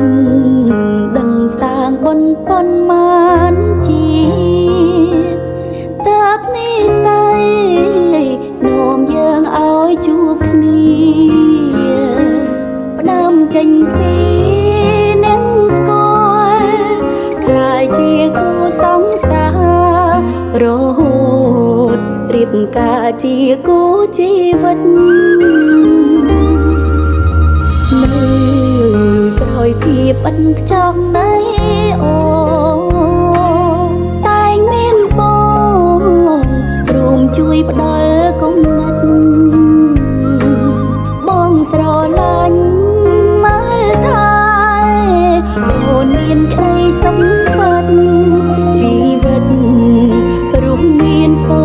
ញដឹងសាងបុណ្យប៉ុន្មានជាតិតើបនេះស្អីនោមយើងឲ្យជួបគ្នាផ្ដើមចេញពីនឹងស្គាល់ខ្លាយជាគូសង្សាររហូតរៀបការជាគូជីវិតនៅក្រោយភាពឥតខ្ចោះនៃអូតែងមានបងរួមជួយផ្ដល់គំនិតបងស្រឡាញ់មើលថាអូនមានក្តីសម្បត្តិជីវិតរួមមានសុ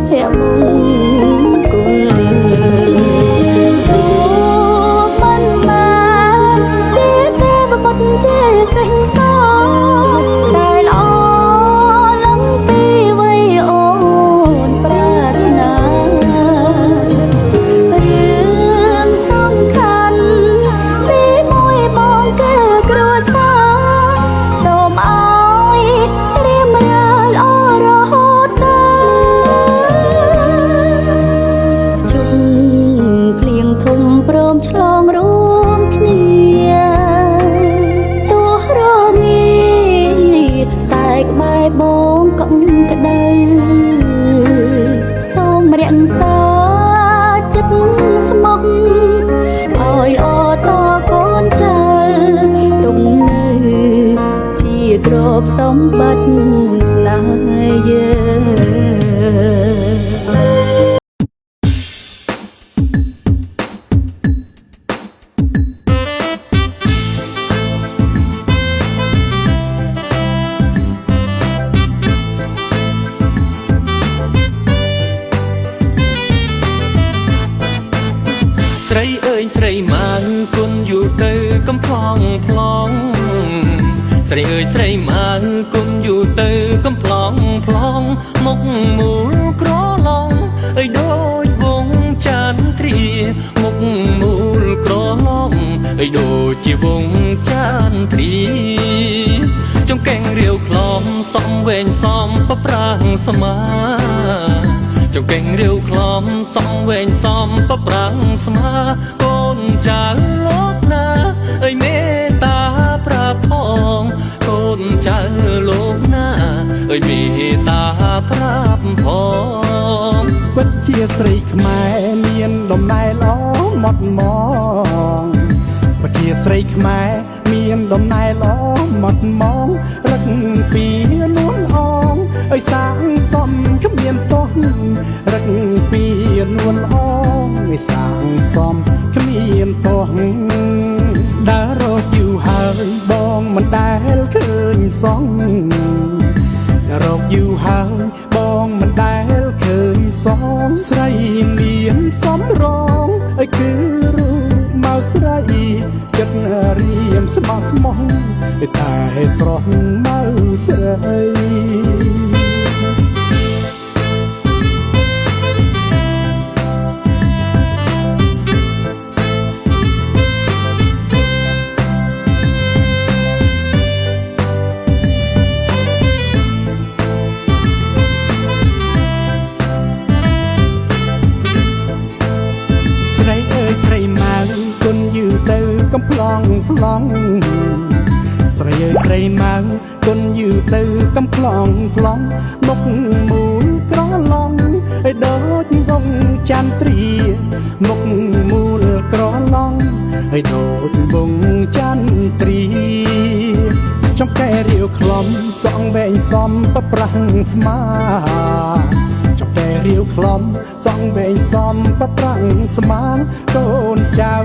ភមង្គលជាសេះសតែល្អឡើងពីវ័យអូនប្រាថ្នារឿងសំខាន់ទីមួយបងគឺគ្រួសារសូមឲ្យត្រៀមរាល់ល្អរហូតដល់ជុំភ្លៀងធំព្រមឆ្លងរួមគ្នាក្បែរបងកុំក្ដៅសូមរក្សាចិត្តស្មោះឲ្យល្អតកូនចៅទុំនៅជាទ្រព្យសម្បត្តិស្នេហ៍យើងស្រីអើយស្រីមកគុណយូរទៅកំប្លង់ប្លង់ស្រីអើយស្រីមកគុណយូរទៅកំប្លង់ប្លង់មុខមូលក្រឡងអើយដូចវងចាន់ទ្រាមុខមូលក្រឡងអើយដូចជាវងចាន់ទ្រាចង្កេងរាវខ្លំសំវែងសំប្រប្រាំងស្មាចង្កេងរាវខ្លំសំវែងសំប្រប្រាំងស្មាកូនចៅលោកណាអើយមេត្តាប្រាប់ផងកូនចៅលោកណាអើយមេត្តាប្រាប់ផងពិតជាស្រីខ្មែរមានដំណែលល្អម៉ត់ម៉ងពិតជាស្រីខ្មែរមានដំណែលល្អម៉ត់ម៉ងរឹកពីនួនអងអើយសាងសំគ្មានទោះរឹកពីនួនអងអើយសាងសំគ្មានទោះដើររកយូរហើយបងមិនដែលឃើញសងរកយូរហើយបងមិនដែលឃើញសងស្រីមានសំរងអើយគឺរូបមកស្រីចិត្តរៀមស្មោះស្មោះតែស្រស់មកស្រីកំប្លង់ប្លង់ស្រីអើយស្រីមកគុណយូរទៅកំប្លង់ប្លង់មុខមូលក្រឡងឲ្យដូចវងចន្ទ្រាមុខមូលក្រឡងឲ្យដូចវងចន្ទ្រាចង្កេះរាវខ្លំសងវែងសំប្រប្រាំងស្មាចង្កេះរាវខ្លំសងវែងសំប្រប្រាំងស្មាកូនចៅ